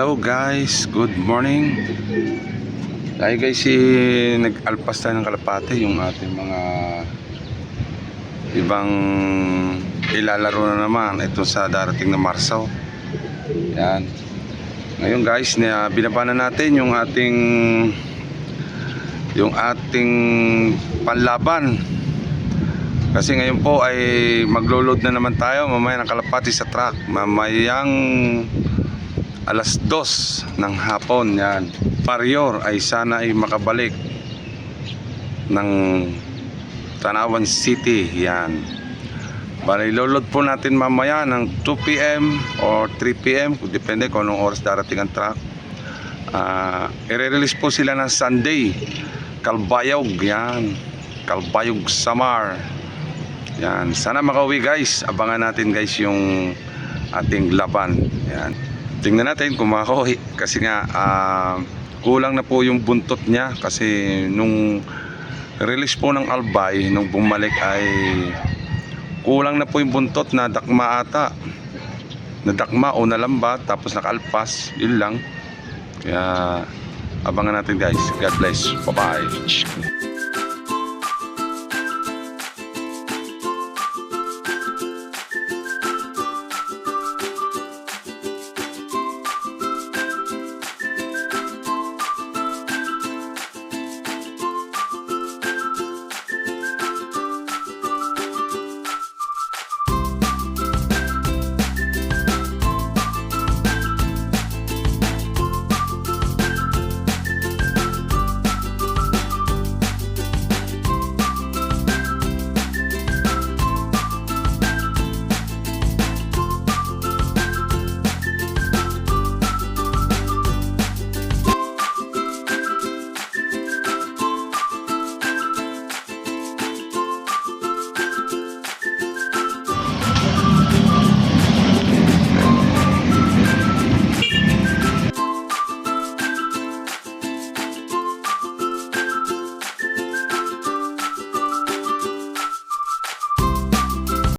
Hello guys, good morning. Tayo guys, nag-alpas tayo ng kalapate yung ating mga ibang ilalaro na naman ito sa darating na Marsaw. Yan. Ngayon guys, binaba na natin yung ating panlaban. Kasi ngayon po ay maglo-load na naman tayo mamaya ng kalapati sa truck. Mamayang alas 2 ng hapon. Yan. Parior ay sana ay makabalik ng Tanawan City. Yan. Bali, load po natin mamaya ng 2 PM or 3 PM. Depende kung anong oras darating ang truck. I-release po sila ng Sunday. Calbayog. Yan. Calbayog Samar. Yan. Sana makauwi guys. Abangan natin guys yung ating laban. Yan. Tingnan natin kung makauwi. Kasi nga kulang na po yung buntot niya. Kasi nung release po ng Albay, nung bumalik ay kulang na po yung buntot. Nadakma ata. Nadakma o nalambat. Tapos nakaalpas. Yun lang. Kaya abangan natin guys. God bless. Bye bye.